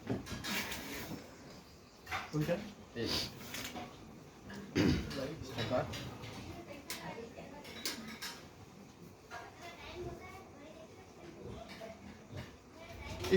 इस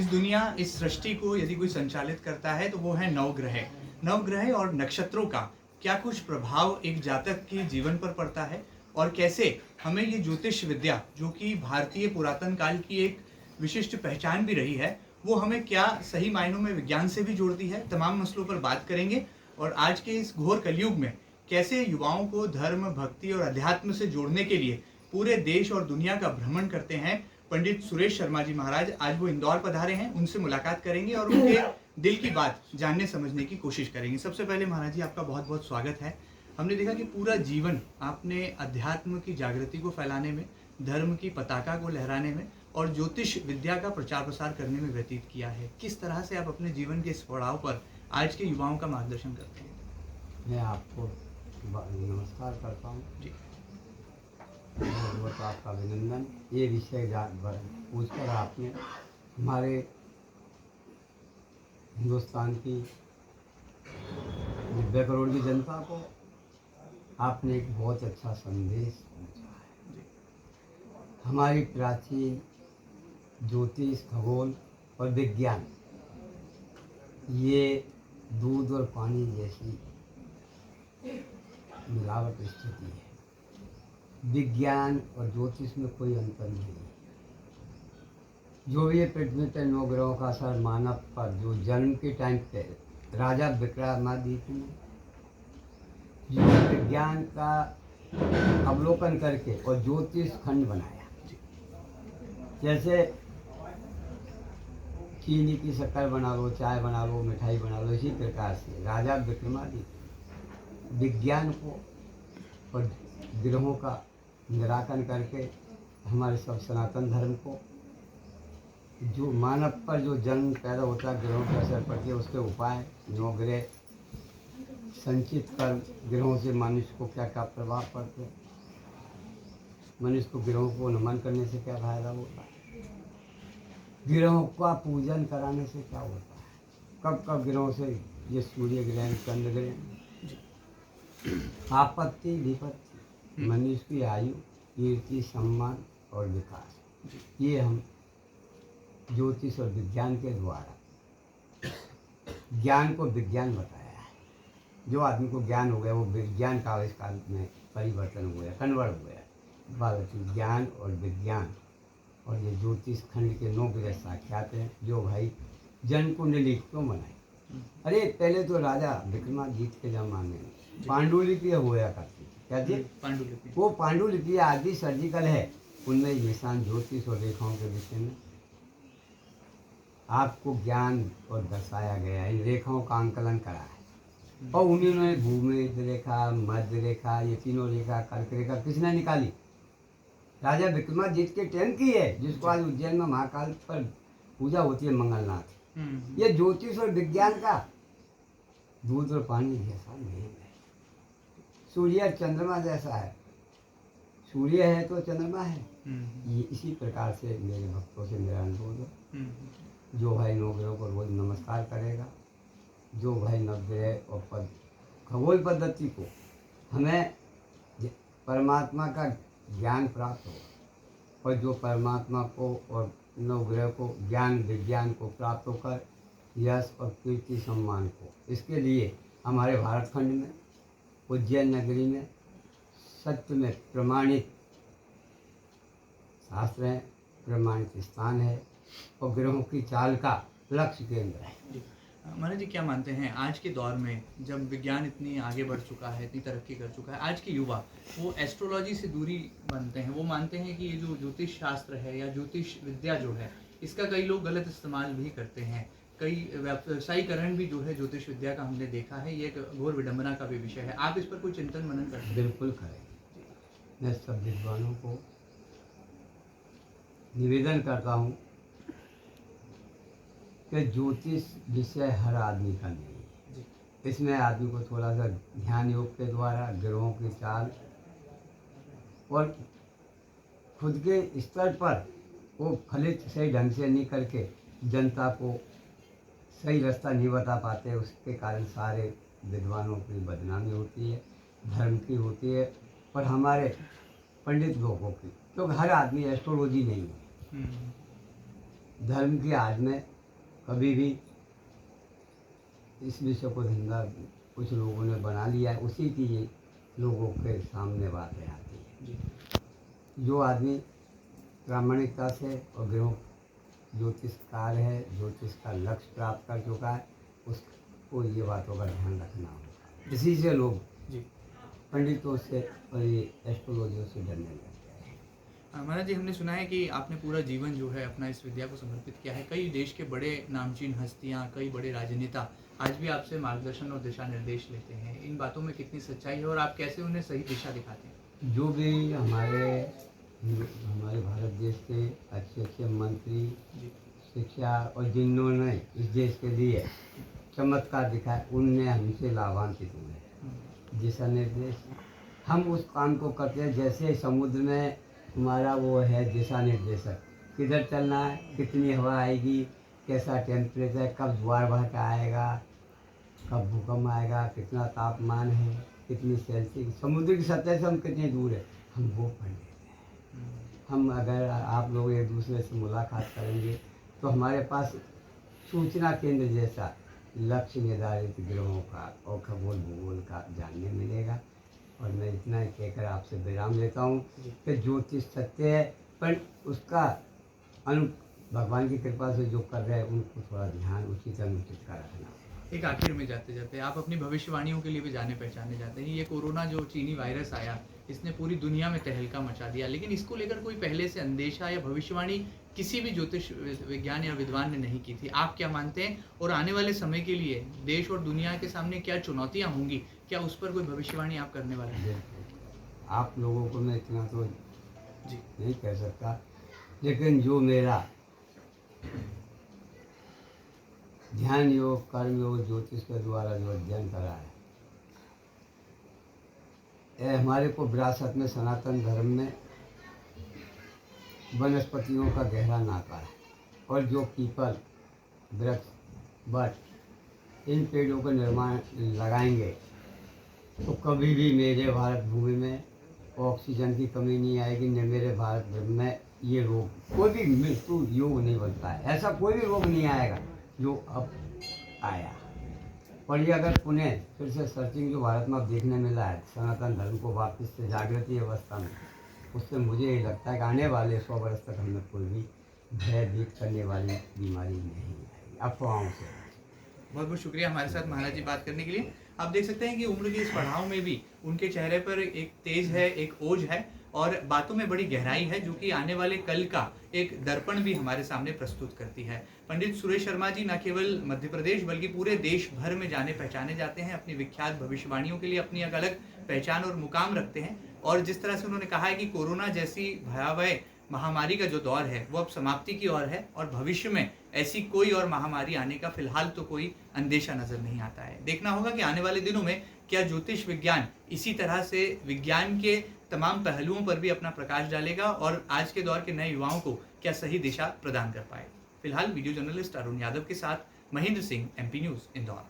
दुनिया, इस सृष्टि को यदि कोई संचालित करता है तो वो है नवग्रह। नवग्रह और नक्षत्रों का क्या कुछ प्रभाव एक जातक के जीवन पर पड़ता है, और कैसे हमें ये ज्योतिष विद्या, जो कि भारतीय पुरातन काल की एक विशिष्ट पहचान भी रही है, वो हमें क्या सही मायनों में विज्ञान से भी जोड़ती है। तमाम मसलों पर बात करेंगे। और आज के इस घोर कलयुग में कैसे युवाओं को धर्म, भक्ति और अध्यात्म से जोड़ने के लिए पूरे देश और दुनिया का भ्रमण करते हैं पंडित सुरेश शर्मा जी महाराज। आज वो इंदौर पधारे हैं, उनसे मुलाकात करेंगे और उनके दिल की बात जानने समझने की कोशिश करेंगे। सबसे पहले महाराज जी, आपका बहुत बहुत स्वागत है। हमने देखा कि पूरा जीवन आपने अध्यात्म की जागृति को फैलाने में, धर्म की पताका को लहराने में और ज्योतिष विद्या का प्रचार प्रसार करने में व्यतीत किया है। किस तरह से आप अपने जीवन के इस पड़ाव पर आज के युवाओं का मार्गदर्शन करते हैं? मैं आपको नमस्कार करता हूँ जी। बहुत आपका अभिनंदन। ये विषय पूछकर आपने हमारे हिंदुस्तान की 90 करोड़ की जनता को आपने एक बहुत अच्छा संदेश पहुँचाया है। हमारी प्राचीन ज्योतिष, खगोल और विज्ञान, ये दूध और पानी जैसी मिलावट स्थिति है। विज्ञान और ज्योतिष में कोई अंतर नहीं है। जो ये पृथ्वी पर 9 ग्रहों का असर मानव पर जो जन्म के टाइम पे राजा विक्रमादित्य ने जो विज्ञान का अवलोकन करके और ज्योतिष खंड बनाया, जैसे चीनी की शक्कर बना लो, चाय बना लो, मिठाई बना लो, इसी प्रकार से राजा विक्रमादित्य विज्ञान को और ग्रहों का निराकरण करके हमारे सब सनातन धर्म को, जो मानव पर जो जन्म पैदा होता है ग्रहों के असर पड़ते है, उसके उपाय 9 ग्रह संचित कर ग्रहों से मनुष्य को क्या क्या प्रभाव पड़ते हैं, मनुष्य को ग्रहों को नमन करने से क्या फायदा होता है, ग्रहों का पूजन कराने से क्या होता है, कब कब ग्रहों से ये सूर्य ग्रहण, चंद्र ग्रहण, आपत्ति विपत्ति, मनुष्य की आयु, कीर्ति, सम्मान और विकास, ये हम ज्योतिष और विज्ञान के द्वारा ज्ञान को विज्ञान बताया है। जो आदमी को ज्ञान हो गया वो विज्ञान का आविष्कार में परिवर्तन हो गया, कन्वर्ट हो गया। बात ज्ञान और विज्ञान और ये ज्योतिष खंड के 9 ग्रह साक्षात हैं, जो भाई जन्म कुंडली क्यों बनाई। अरे पहले तो राजा विक्रमादित्य के जमाने में पांडुलिपि हुआ करती थी। क्या थी? पांडुलिपि। वो पांडुलिपि आदि सर्जिकल है, उनमें निशान ज्योतिष और रेखाओं के विषय में आपको ज्ञान और दर्शाया गया है। इन रेखाओं का अंकलन करा है और उन्होंने भूमि रेखा, मध्य रेखा, ये तीनों रेखा, कर्क रेखा किसने निकाली? राजा विक्रमादित्य के टाइम की है, जिसको आज उज्जैन में महाकाल पर पूजा होती है, मंगलनाथ। ये ज्योतिष और विज्ञान का दूध और पानी जैसा नहीं है। सूर्य चंद्रमा जैसा है, सूर्य है तो चंद्रमा है। ये इसी प्रकार से मेरे भक्तों से मेरा अनुरोध है, जो भाई 9 ग्रहों को रोज नमस्कार करेगा, जो भाई नवग्रह और खगोल पद्धति को हमें परमात्मा का ज्ञान प्राप्त हो, और जो परमात्मा को और 9 ग्रह को ज्ञान विज्ञान को प्राप्त होकर यश और कीर्ति सम्मान को, इसके लिए हमारे भारत खंड में उज्जैन नगरी में सत्य में प्रमाणित शास्त्र है, प्रमाणित स्थान है और ग्रहों की चाल का लक्ष्य केंद्र है। महाराज जी, क्या मानते हैं आज के दौर में जब विज्ञान इतनी आगे बढ़ चुका है, इतनी तरक्की कर चुका है, आज के युवा वो एस्ट्रोलॉजी से दूरी बनते हैं। वो मानते हैं कि ये जो ज्योतिष शास्त्र है या ज्योतिष विद्या जो है, इसका कई लोग गलत इस्तेमाल भी करते हैं। कई व्यवसायीकरण भी जो है ज्योतिष विद्या का हमने देखा है। ये एक घोर विडंबना का भी विषय है। आप इस पर कोई चिंतन मनन करते हैं? बिल्कुल करें। मैं सब विद्वानों को निवेदन करता हूँ कि ज्योतिष विषय हर आदमी का नहीं है। इसमें आदमी को थोड़ा सा ध्यान योग के द्वारा ग्रहों की चाल और खुद के स्तर पर वो फलित सही ढंग से नहीं करके जनता को सही रास्ता नहीं बता पाते, उसके कारण सारे विद्वानों की बदनामी होती है, धर्म की होती है, और हमारे पंडित लोगों की, क्योंकि हर आदमी एस्ट्रोलॉजी नहीं है। धर्म की आड़ में कभी भी इस विषय को धंधा कुछ लोगों ने बना लिया है, उसी की ये लोगों के सामने बातें आती है। जी। जो आदमी प्रामाणिकता से और ग्रहों ज्योतिषकार है, ज्योतिष का लक्ष्य प्राप्त कर चुका है, उसको ये बातों का ध्यान रखना होगा। इसी से लोग जी। पंडितों से और ये एस्ट्रोलॉजियों से डरने लगते हैं। महाराज जी, हमने सुना है कि आपने पूरा जीवन जो है अपना इस विद्या को समर्पित किया है। कई देश के बड़े नामचीन हस्तियां, कई बड़े राजनेता आज भी आपसे मार्गदर्शन और दिशा निर्देश लेते हैं। इन बातों में कितनी सच्चाई है और आप कैसे उन्हें सही दिशा दिखाते हैं? जो भी हमारे भारत देश के अच्छे अच्छे मंत्री, जी। शिक्षा और जिन्होंने इस देश के लिए चमत्कार दिखाए, उनने हमसे लाभान्वित हुए। दिशा निर्देश हम उस काम को करते हैं, जैसे समुद्र में हमारा वो है दिशा निर्देशक, किधर चलना है, कितनी हवा आएगी, कैसा टेम्परेचर, कब ज्वार भाटा आएगा, कब भूकंप आएगा, कितना तापमान है, कितनी सेल्सियस, समुद्र की सतह से हम कितनी दूर है, हम वो पढ़ लेते हैं। हम अगर आप लोग एक दूसरे से मुलाकात करेंगे तो हमारे पास सूचना केंद्र जैसा लक्ष्य निर्धारित ग्रहों का और खगोल भूगोल का जानने मिलेगा। और मैं इतना ही कहकर आपसे विराम लेता हूँ कि ज्योतिष सत्य है, पर उसका भगवान की कृपा से जो कर रहे हैं उनको थोड़ा ध्यान उचित अनुचित का रखना। एक आखिर में जाते जाते आप अपनी भविष्यवाणियों के लिए भी जाने पहचाने जाते हैं। ये कोरोना जो चीनी वायरस आया, इसने पूरी दुनिया में तहलका मचा दिया, लेकिन इसको लेकर कोई पहले से अंदेशा या भविष्यवाणी किसी भी ज्योतिष विज्ञान या विद्वान ने नहीं की थी। आप क्या मानते हैं और आने वाले समय के लिए देश और दुनिया के सामने क्या चुनौतियां होंगी, क्या उस पर कोई भविष्यवाणी आप करने वाले हैं? आप लोगों को मैं इतना तो जी नहीं कह सकता, लेकिन जो मेरा ध्यान योग, कर्म योग, ज्योतिष के द्वारा जो अध्ययन करा है, यह हमारे को विरासत में सनातन धर्म में वनस्पतियों का गहरा नाता है। और जो पीपल, वृक्ष, बट, इन पेड़ों का निर्माण लगाएंगे तो कभी भी मेरे भारत भूमि में ऑक्सीजन की कमी नहीं आएगी, न मेरे भारत में ये रोग, कोई भी मृत्यु योग नहीं बनता है, ऐसा कोई भी रोग नहीं आएगा जो अब आया। और ये अगर पुनः फिर से सर्चिंग जो भारत में अब देखने मिला है, सनातन धर्म को वापस से जागृति अवस्था में, उससे मुझे ये लगता है कि आने वाले 100 वर्ष तक हमें कोई भी भयभीत करने वाली बीमारी नहीं आएगी अफवाहों से। बहुत बहुत शुक्रिया हमारे साथ महाराज जी बात करने के लिए। आप देख सकते हैं कि उम्र के इस पड़ाव में भी उनके चेहरे पर एक तेज है, एक ओज है और बातों में बड़ी गहराई है, जो कि आने वाले कल का एक दर्पण भी हमारे सामने प्रस्तुत करती है। पंडित सुरेश शर्मा जी न केवल मध्य प्रदेश बल्कि पूरे देश भर में जाने पहचाने जाते हैं। अपनी विख्यात भविष्यवाणियों के लिए अपनी एक अलग पहचान और मुकाम रखते हैं। और जिस तरह से उन्होंने कहा है कि कोरोना जैसी भयावह महामारी का जो दौर है वो अब समाप्ति की ओर है और भविष्य में ऐसी कोई और महामारी आने का फिलहाल तो कोई अंदेशा नजर नहीं आता है। देखना होगा कि आने वाले दिनों में क्या ज्योतिष विज्ञान इसी तरह से विज्ञान के तमाम पहलुओं पर भी अपना प्रकाश डालेगा और आज के दौर के नए युवाओं को क्या सही दिशा प्रदान कर पाए। फिलहाल वीडियो जर्नलिस्ट अरुण यादव के साथ महेंद्र सिंह, MP न्यूज, इंदौर।